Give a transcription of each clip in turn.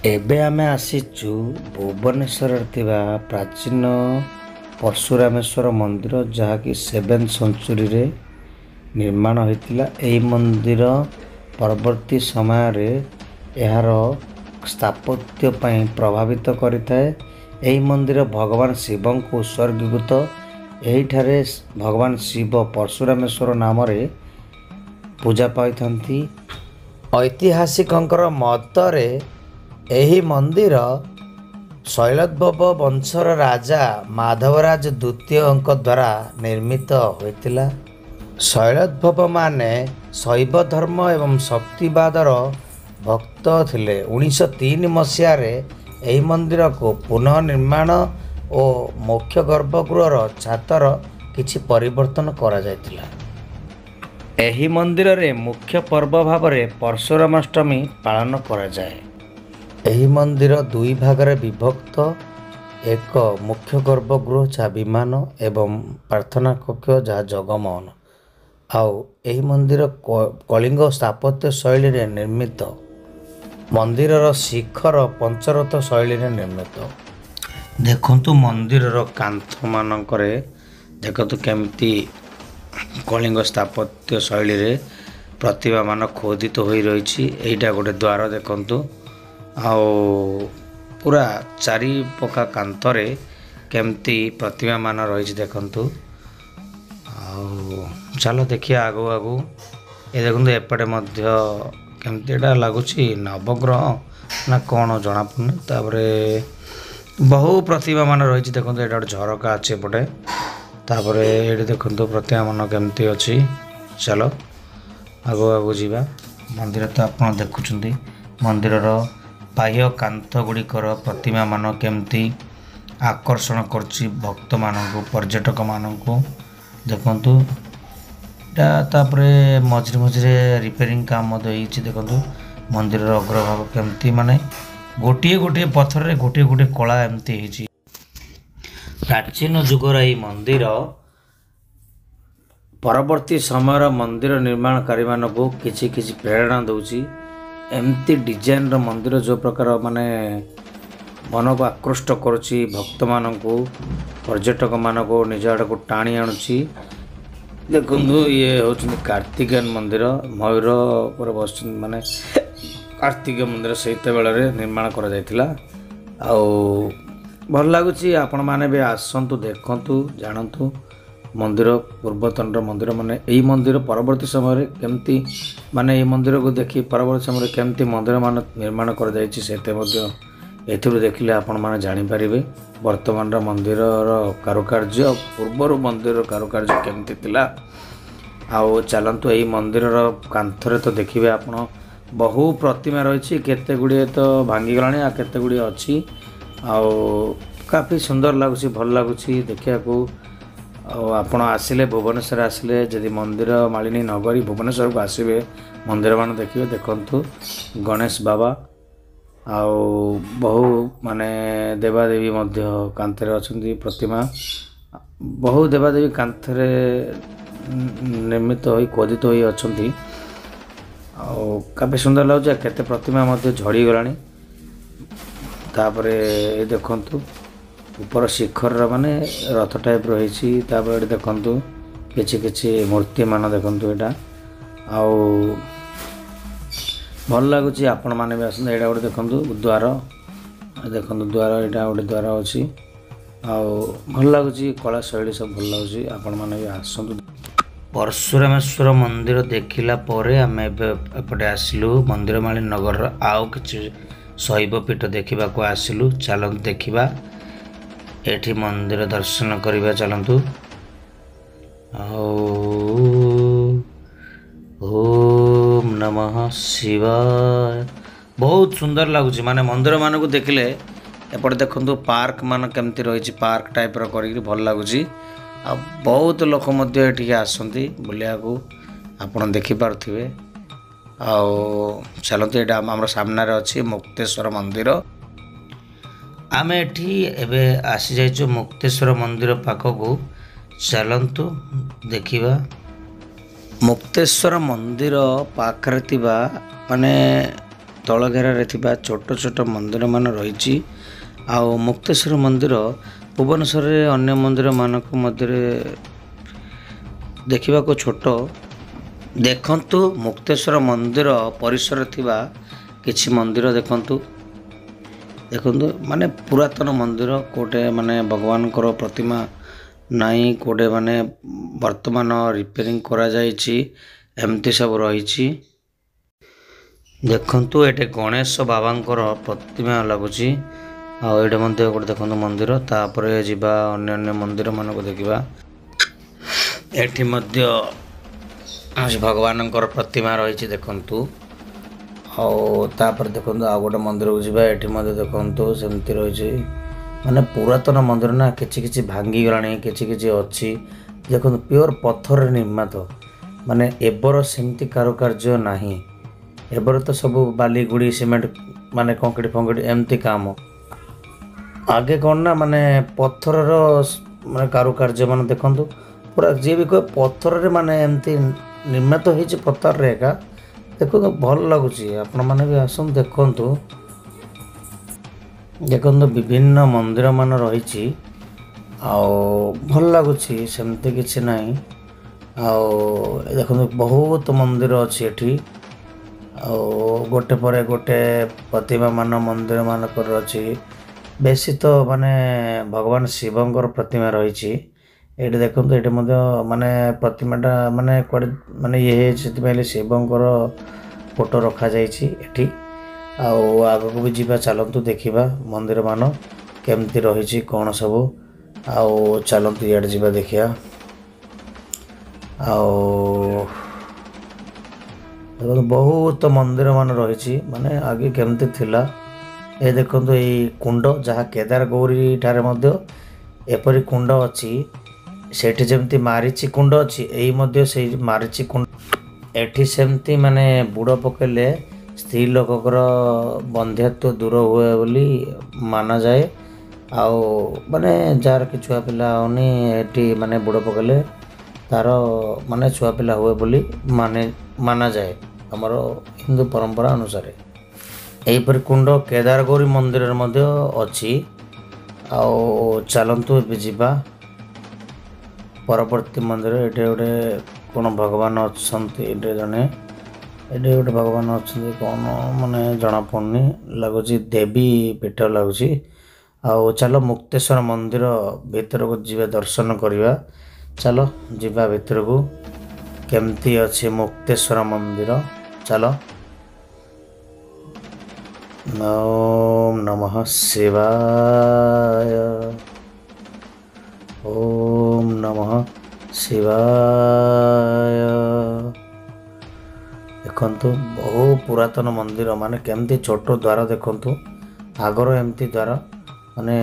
ଏବେ ଆମେ ଆସିଛୁ ଭୁବନେଶ୍ୱରରେ ଥିବା ପ୍ରାଚୀନ ପରଶୁରାମେଶ୍ୱର ମନ୍ଦିର, ଯାହାକି 7th ସେଞ୍ଚୁରୀରେ ନିର୍ମାଣ ହୋଇଥିଲା। ଏହି ମନ୍ଦିର ପରବର୍ତ୍ତୀ ସମୟରେ ଏହାର ସ୍ଥାପତ୍ୟ ପାଇଁ ପ୍ରଭାବିତ କରିଥାଏ। ଏହି ମନ୍ଦିର ଭଗବାନ ଶିବଙ୍କୁ ଉତ୍ସର୍ଗୀକୃତ। ଏହିଠାରେ ଭଗବାନ ଶିବ ପରଶୁରାମେଶ୍ୱର ନାମରେ ପୂଜା ପାଇଥାନ୍ତି। ଐତିହାସିକଙ୍କର ମତରେ ଏହି ମନ୍ଦିର ଶୈଳୋଦ୍ଭବ ବଂଶର ରାଜା ମାଧବରାଜ ଦ୍ୱିତୀୟଙ୍କ ଦ୍ୱାରା ନିର୍ମିତ ହୋଇଥିଲା। ଶୈଳୋଦ୍ଭବମାନେ ଶୈବ ଧର୍ମ ଏବଂ ଶକ୍ତିବାଦର ଭକ୍ତ ଥିଲେ। 1903 ମସିହାରେ ଏହି ମନ୍ଦିରକୁ ପୁନଃନିର୍ମାଣ ଓ ମୁଖ୍ୟ ଗର୍ଭଗୃହର ଛାତର କିଛି ପରିବର୍ତ୍ତନ କରାଯାଇଥିଲା। ଏହି ମନ୍ଦିରରେ ମୁଖ୍ୟ ପର୍ବ ଭାବରେ ପରଶୁରାମାଷ୍ଟମୀ ପାଳନ କରାଯାଏ। ଏହି ମନ୍ଦିର ଦୁଇ ଭାଗରେ ବିଭକ୍ତ। ଏକ ମୁଖ୍ୟ ଗର୍ଭଗୃହ ଯାହା ବିମାନ ଏବଂ ପ୍ରାର୍ଥନା କକ୍ଷ ଯାହା ଜଗମୋହନ। ଆଉ ଏହି ମନ୍ଦିର କଳିଙ୍ଗ ସ୍ଥାପତ୍ୟ ଶୈଳୀରେ ନିର୍ମିତ। ମନ୍ଦିରର ଶିଖର ପଞ୍ଚରଥ ଶୈଳୀରେ ନିର୍ମିତ। ଦେଖନ୍ତୁ ମନ୍ଦିରର କାନ୍ଥମାନଙ୍କରେ ଦେଖନ୍ତୁ କେମିତି କଳିଙ୍ଗ ସ୍ଥାପତ୍ୟ ଶୈଳୀରେ ପ୍ରତିମାମାନ ଖୋଦିତ ହୋଇ ରହିଛି। ଏଇଟା ଗୋଟେ ଦ୍ୱାର ଦେଖନ୍ତୁ। ଆଉ ପୁରା ଚାରିପକା କାନ୍ଥରେ କେମିତି ପ୍ରତିମା ମାନ ରହିଛି ଦେଖନ୍ତୁ। ଆଉ ଚାଲ ଦେଖିବା ଆଗକୁ ଆଗକୁ। ଏ ଦେଖନ୍ତୁ ଏପଟେ ମଧ୍ୟ କେମିତି ଏଇଟା ଲାଗୁଛି ନବଗ୍ରହ ନା କ'ଣ ଜଣାପଡ଼ୁନି। ତାପରେ ବହୁ ପ୍ରତିମା ମାନ ରହିଛି ଦେଖନ୍ତୁ। ଏଇଟା ଗୋଟେ ଝରକା ଅଛି ଏପଟେ। ତାପରେ ଏଇଠି ଦେଖନ୍ତୁ ପ୍ରତିମା ମାନ କେମିତି ଅଛି। ଚାଲ ଆଗକୁ ଆଗକୁ ଯିବା। ମନ୍ଦିର ତ ଆପଣ ଦେଖୁଛନ୍ତି। ମନ୍ଦିରର ବାହ୍ୟ କାନ୍ଥ ଗୁଡ଼ିକର ପ୍ରତିମା ମାନ କେମିତି ଆକର୍ଷଣ କରୁଛି ଭକ୍ତମାନଙ୍କୁ, ପର୍ଯ୍ୟଟକମାନଙ୍କୁ। ଦେଖନ୍ତୁ ଏଇଟା ତାପରେ ମଝିରେ ମଝିରେ ରିପେୟାରିଂ କାମ ମଧ୍ୟ ହେଇଛି। ଦେଖନ୍ତୁ ମନ୍ଦିରର ଅଗ୍ରଭାଗ କେମିତି ମାନେ ଗୋଟିଏ ଗୋଟିଏ ପଥରରେ ଗୋଟିଏ ଗୋଟିଏ କଳା ଏମିତି ହେଇଛି। ପ୍ରାଚୀନ ଯୁଗର ଏହି ମନ୍ଦିର ପରବର୍ତ୍ତୀ ସମୟର ମନ୍ଦିର ନିର୍ମାଣକାରୀମାନଙ୍କୁ କିଛି କିଛି ପ୍ରେରଣା ଦେଉଛି। ଏମିତି ଡିଜାଇନର ମନ୍ଦିର ଯେଉଁ ପ୍ରକାର ମାନେ ମନକୁ ଆକୃଷ୍ଟ କରୁଛି, ଭକ୍ତମାନଙ୍କୁ, ପର୍ଯ୍ୟଟକମାନଙ୍କୁ ନିଜ ଆଡ଼କୁ ଟାଣି ଆଣୁଛି। ଦେଖନ୍ତୁ ଇଏ ହେଉଛନ୍ତି କାର୍ତ୍ତିକେୟନ ମନ୍ଦିର। ମୟୂର ଉପରେ ବସିଛନ୍ତି ମାନେ କାର୍ତ୍ତିକେୟ ମନ୍ଦିର ସେତେବେଳରେ ନିର୍ମାଣ କରାଯାଇଥିଲା। ଆଉ ଭଲ ଲାଗୁଛି। ଆପଣମାନେ ବି ଆସନ୍ତୁ, ଦେଖନ୍ତୁ, ଜାଣନ୍ତୁ ମନ୍ଦିର ପୂର୍ବତନର ମନ୍ଦିର ମାନେ ଏହି ମନ୍ଦିର ପରବର୍ତ୍ତୀ ସମୟରେ କେମିତି ମାନେ ଏହି ମନ୍ଦିରକୁ ଦେଖି ପରବର୍ତ୍ତୀ ସମୟରେ କେମିତି ମନ୍ଦିରମାନ ନିର୍ମାଣ କରାଯାଇଛି ସେତେ ମଧ୍ୟ ଏଥିରୁ ଦେଖିଲେ ଆପଣମାନେ ଜାଣିପାରିବେ ବର୍ତ୍ତମାନର ମନ୍ଦିରର କାରୁକାର୍ଯ୍ୟ, ପୂର୍ବରୁ ମନ୍ଦିରର କାରୁକାର୍ଯ୍ୟ କେମିତି ଥିଲା। ଆଉ ଚାଲନ୍ତୁ ଏହି ମନ୍ଦିରର କାନ୍ଥରେ ତ ଦେଖିବେ ଆପଣ ବହୁ ପ୍ରତିମା ରହିଛି। କେତେ ଗୁଡ଼ିଏ ତ ଭାଙ୍ଗିଗଲାଣି ଆଉ କେତେ ଗୁଡ଼ିଏ ଅଛି। ଆଉ କାଫି ସୁନ୍ଦର ଲାଗୁଛି, ଭଲ ଲାଗୁଛି ଦେଖିବାକୁ। ଆଉ ଆପଣ ଆସିଲେ ଭୁବନେଶ୍ୱର ଆସିଲେ ଯଦି ମନ୍ଦିର ମାଳିନୀ ନଗରୀ ଭୁବନେଶ୍ୱରକୁ ଆସିବେ ମନ୍ଦିରମାନ ଦେଖିବେ। ଦେଖନ୍ତୁ ଗଣେଶ ବାବା ଆଉ ବହୁ ମାନେ ଦେବାଦେବୀ ମଧ୍ୟ କାନ୍ଥରେ ଅଛନ୍ତି ପ୍ରତିମା। ବହୁ ଦେବାଦେବୀ କାନ୍ଥରେ ନିର୍ମିତ ହୋଇ ଖୋଦିତ ହୋଇ ଅଛନ୍ତି। ଆଉ କାଫି ସୁନ୍ଦର ଲାଗୁଛି। କେତେ ପ୍ରତିମା ମଧ୍ୟ ଝଡ଼ିଗଲାଣି। ତାପରେ ଏ ଦେଖନ୍ତୁ ଉପର ଶିଖରର ମାନେ ରଥ ଟାଇପ୍ର ହେଇଛି। ତାପରେ ଏଠି ଦେଖନ୍ତୁ କିଛି କିଛି ମୂର୍ତ୍ତି ମାନ ଦେଖନ୍ତୁ ଏଇଟା। ଆଉ ଭଲ ଲାଗୁଛି। ଆପଣମାନେ ବି ଆସନ୍ତୁ। ଏଇଟା ଗୋଟେ ଦେଖନ୍ତୁ ଦ୍ୱାର। ଦେଖନ୍ତୁ ଦ୍ୱାର, ଏଇଟା ଗୋଟେ ଦ୍ୱାର ଅଛି। ଆଉ ଭଲ ଲାଗୁଛି, କଳା ଶୈଳୀ ସବୁ ଭଲ ଲାଗୁଛି। ଆପଣମାନେ ବି ଆସନ୍ତୁ। ପରଶୁରାମେଶ୍ୱର ମନ୍ଦିର ଦେଖିଲା ପରେ ଆମେ ଏବେ ଏପଟେ ଆସିଲୁ ମନ୍ଦିରମାଳିନୀ ନଗରର ଆଉ କିଛି ଶୈବ ପୀଠ ଦେଖିବାକୁ ଆସିଲୁ। ଚାଲନ୍ତୁ ଦେଖିବା, ଏଠି ମନ୍ଦିର ଦର୍ଶନ କରିବା ଚାଲନ୍ତୁ। ଆଉ ଓମ୍ ନମଃ ଶିବାୟ। ବହୁତ ସୁନ୍ଦର ଲାଗୁଛି ମାନେ ମନ୍ଦିର ମାନଙ୍କୁ ଦେଖିଲେ। ଏପଟେ ଦେଖନ୍ତୁ ପାର୍କ ମାନ କେମିତି ରହିଛି, ପାର୍କ ଟାଇପ୍ର କରିକି ଭଲ ଲାଗୁଛି। ଆଉ ବହୁତ ଲୋକ ମଧ୍ୟ ଏଠିକି ଆସନ୍ତି ବୁଲିବାକୁ, ଆପଣ ଦେଖିପାରୁଥିବେ। ଆଉ ଚାଲନ୍ତୁ ଏଇଟା ଆମର ସାମ୍ନାରେ ଅଛି ମୁକ୍ତେଶ୍ୱର ମନ୍ଦିର। ଆମେ ଏଠି ଏବେ ଆସିଯାଇଛୁ ମୁକ୍ତେଶ୍ୱର ମନ୍ଦିର ପାଖକୁ। ଚାଲନ୍ତୁ ଦେଖିବା। ମୁକ୍ତେଶ୍ୱର ମନ୍ଦିର ପାଖରେ ଥିବା ମାନେ ତଳ ଘେରାରେ ଥିବା ଛୋଟ ଛୋଟ ମନ୍ଦିର ମାନ ରହିଛି। ଆଉ ମୁକ୍ତେଶ୍ୱର ମନ୍ଦିର ଭୁବନେଶ୍ୱରରେ ଅନ୍ୟ ମନ୍ଦିରମାନଙ୍କ ମଧ୍ୟରେ ଦେଖିବାକୁ ଛୋଟ। ଦେଖନ୍ତୁ ମୁକ୍ତେଶ୍ୱର ମନ୍ଦିର ପରିସରରେ ଥିବା କିଛି ମନ୍ଦିର ଦେଖନ୍ତୁ ମାନେ ପୁରାତନ ମନ୍ଦିର କୋଉଟେ ମାନେ ଭଗବାନଙ୍କର ପ୍ରତିମା ନାହିଁ, କୋଉଟେ ମାନେ ବର୍ତ୍ତମାନ ରିପେୟାରିଂ କରାଯାଇଛି, ଏମିତି ସବୁ ରହିଛି। ଦେଖନ୍ତୁ ଏଠି ଗଣେଶ ବାବାଙ୍କର ପ୍ରତିମା ଲାଗୁଛି। ଆଉ ଏଇଟା ମଧ୍ୟ ଗୋଟେ ଦେଖନ୍ତୁ ମନ୍ଦିର। ତାପରେ ଯିବା ଅନ୍ୟାନ୍ୟ ମନ୍ଦିର ମାନଙ୍କୁ ଦେଖିବା। ଏଠି ମଧ୍ୟ ଭଗବାନଙ୍କର ପ୍ରତିମା ରହିଛି ଦେଖନ୍ତୁ। ଆଉ ତାପରେ ଦେଖନ୍ତୁ ଆଉ ଗୋଟେ ମନ୍ଦିରକୁ ଯିବା। ଏଠି ମଧ୍ୟ ଦେଖନ୍ତୁ ସେମିତି ରହିଛି, ମାନେ ପୁରାତନ ମନ୍ଦିର ନା, କିଛି କିଛି ଭାଙ୍ଗିଗଲାଣି, କିଛି କିଛି ଅଛି। ଦେଖନ୍ତୁ ପିଓର ପଥରରେ ନିର୍ମିତ, ମାନେ ଏବର ସେମିତି କାରୁକାର୍ଯ୍ୟ ନାହିଁ। ଏବେର ତ ସବୁ ବାଲି ଗୁଡ଼ି ସିମେଣ୍ଟ ମାନେ କଂକ୍ରିଟ ଫଂକ୍ରିଟ ଏମିତି କାମ। ଆଗେ କ'ଣ ନା ମାନେ ପଥରର ମାନେ କାରୁକାର୍ଯ୍ୟ ମାନେ ଦେଖନ୍ତୁ ପୁରା ଯିଏ ବି କହେ ପଥରରେ ମାନେ ଏମିତି ନିର୍ମିତ ହେଇଛି ପଥରରେ ଏକା। ଦେଖନ୍ତୁ ଭଲ ଲାଗୁଛି, ଆପଣମାନେ ବି ଆସନ୍ତୁ ଦେଖନ୍ତୁ। ଦେଖନ୍ତୁ ବିଭିନ୍ନ ମନ୍ଦିର ମାନ ରହିଛି ଆଉ ଭଲ ଲାଗୁଛି, ସେମିତି କିଛି ନାହିଁ। ଆଉ ଦେଖନ୍ତୁ ବହୁତ ମନ୍ଦିର ଅଛି ଏଠି। ଆଉ ଗୋଟେ ପରେ ଗୋଟେ ପ୍ରତିମା ମାନ ମନ୍ଦିର ମାନଙ୍କର ଅଛି। ବେଶୀ ତ ମାନେ ଭଗବାନ ଶିବଙ୍କର ପ୍ରତିମା ରହିଛି ଏଇଠି ଦେଖନ୍ତୁ। ଏଇଠି ମଧ୍ୟ ମାନେ ପ୍ରତିମାଟା ମାନେ କୁଆଡ଼େ ମାନେ ଇଏ ହେଇଛି, ସେଥିପାଇଁ ଶିବଙ୍କର ଫଟୋ ରଖାଯାଇଛି ଏଠି। ଆଉ ଆଗକୁ ବି ଯିବା, ଚାଲନ୍ତୁ ଦେଖିବା ମନ୍ଦିର ମାନ କେମିତି ରହିଛି କ'ଣ ସବୁ। ଆଉ ଚାଲନ୍ତୁ ଇଆଡ଼େ ଯିବା ଦେଖିବା। ଆଉ ଦେଖନ୍ତୁ ବହୁତ ମନ୍ଦିର ମାନ ରହିଛି, ମାନେ ଆଗେ କେମିତି ଥିଲା। ଏ ଦେଖନ୍ତୁ ଏଇ କୁଣ୍ଡ, ଯାହା କେଦାର ଗୌରୀ ଠାରେ ମଧ୍ୟ ଏପରି କୁଣ୍ଡ ଅଛି। ସେଠି ଯେମିତି ମାରିଚି କୁଣ୍ଡ ଅଛି, ଏଇ ମଧ୍ୟ ସେଇ ମାରିଚି କୁଣ୍ଡ। ଏଠି ସେମିତି ମାନେ ବୁଡ଼ ପକେଇଲେ ସ୍ତ୍ରୀ ଲୋକଙ୍କର ବନ୍ଧ୍ୟାତ୍ୱ ଦୂର ହୁଏ ବୋଲି ମାନାଯାଏ। ଆଉ ମାନେ ଯାହାର କି ଛୁଆ ପିଲା ହେଉନି, ଏଠି ମାନେ ବୁଡ଼ ପକେଇଲେ ତାର ମାନେ ଛୁଆ ପିଲା ହୁଏ ବୋଲି ମାନାଯାଏ ଆମର ହିନ୍ଦୁ ପରମ୍ପରା ଅନୁସାରେ। ଏହିପରି କୁଣ୍ଡ କେଦାରଗୌରୀ ମନ୍ଦିରରେ ମଧ୍ୟ ଅଛି। ଆଉ ଚାଲନ୍ତୁ ଏବେ ଯିବା ପରବର୍ତ୍ତୀ ମନ୍ଦିର। ଏଠି ଗୋଟେ କ'ଣ ଭଗବାନ ଅଛନ୍ତି, ଏଠି ଜଣେ, ଏଠି ଗୋଟେ ଭଗବାନ ଅଛନ୍ତି କ'ଣ ମାନେ ଜଣାପଡ଼ୁନି, ଲାଗୁଛି ଦେବୀ ପୀଠ ଲାଗୁଛି। ଆଉ ଚାଲ ମୁକ୍ତେଶ୍ୱର ମନ୍ଦିର ଭିତରକୁ ଯିବା, ଦର୍ଶନ କରିବା। ଚାଲ ଯିବା ଭିତରକୁ, କେମିତି ଅଛି ମୁକ୍ତେଶ୍ୱର ମନ୍ଦିର। ଚାଲ। ଓମ୍ ନମଃ ଶିବାୟ। ଓମ୍ ନମଃ ଶିବାୟ। ଦେଖନ୍ତୁ ବହୁ ପୁରାତନ ମନ୍ଦିର, ମାନେ କେମିତି ଛୋଟ ଦ୍ୱାର ଦେଖନ୍ତୁ। ଆଗର ଏମିତି ଦ୍ୱାର ମାନେ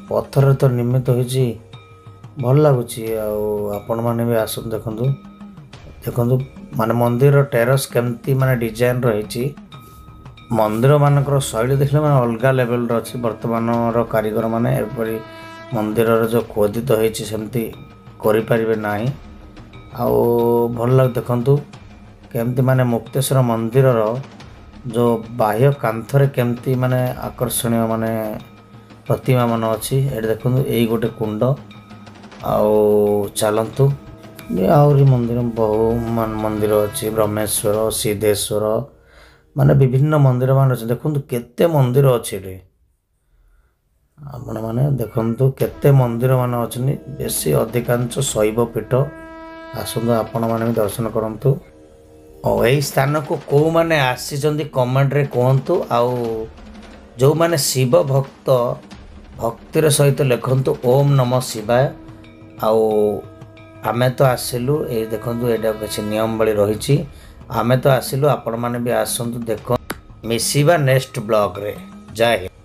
ପଥରରେ ତ ନିର୍ମିତ ହେଇଛି, ଭଲ ଲାଗୁଛି। ଆଉ ଆପଣମାନେ ବି ଆସନ୍ତୁ ଦେଖନ୍ତୁ। ଦେଖନ୍ତୁ ମାନେ ମନ୍ଦିରର ଟେରସ୍ କେମିତି ମାନେ ଡିଜାଇନ ରହିଛି। ମନ୍ଦିର ମାନଙ୍କର ଶୈଳୀ ଦେଖିଲେ ମାନେ ଅଲଗା ଲେଭେଲର ଅଛି। ବର୍ତ୍ତମାନର କାରିଗର ମାନେ ଏପରି ମନ୍ଦିରର ଯେଉଁ ଖୋଦିତ ହେଇଛି ସେମିତି କରିପାରିବେ ନାହିଁ। ଆଉ ଭଲ ଲାଗୁ ଦେଖନ୍ତୁ କେମିତି ମାନେ ମୁକ୍ତେଶ୍ୱର ମନ୍ଦିରର ଯେଉଁ ବାହ୍ୟ କାନ୍ଥରେ କେମିତି ମାନେ ଆକର୍ଷଣୀୟ ମାନେ ପ୍ରତିମା ମାନ ଅଛି। ଏଠି ଦେଖନ୍ତୁ ଏଇ ଗୋଟେ କୁଣ୍ଡ। ଆଉ ଚାଲନ୍ତୁ ଆହୁରି ମନ୍ଦିର, ବହୁ ମନ୍ଦିର ଅଛି, ବ୍ରହ୍ମେଶ୍ୱର, ସିଦ୍ଧେଶ୍ୱର, ମାନେ ବିଭିନ୍ନ ମନ୍ଦିର ମାନ ଅଛି। ଦେଖନ୍ତୁ କେତେ ମନ୍ଦିର ଅଛି ଏଠି, ଆପଣମାନେ ଦେଖନ୍ତୁ କେତେ ମନ୍ଦିର ମାନ ଅଛନ୍ତି। ବେଶୀ ଅଧିକାଂଶ ଶୈବ ପୀଠ। ଆସନ୍ତୁ ଆପଣମାନେ ବି ଦର୍ଶନ କରନ୍ତୁ। ଆଉ ଏହି ସ୍ଥାନକୁ କେଉଁମାନେ ଆସିଛନ୍ତି କମେଣ୍ଟରେ କୁହନ୍ତୁ। ଆଉ ଯେଉଁମାନେ ଶିବ ଭକ୍ତ ଭକ୍ତିର ସହିତ ଲେଖନ୍ତୁ ଓମ୍ ନମଃ ଶିବାୟ। ଆଉ ଆମେ ତ ଆସିଲୁ, ଏଇ ଦେଖନ୍ତୁ ଏଇଟା କିଛି ନିୟମ ଭଳି ରହିଛି। ଆମେ ତ ଆସିଲୁ, ଆପଣମାନେ ବି ଆସନ୍ତୁ ଦେଖ। ମିଶିବା ନେକ୍ସଟ ବ୍ଲଗରେ। ଜୟ ହିନ୍ଦ।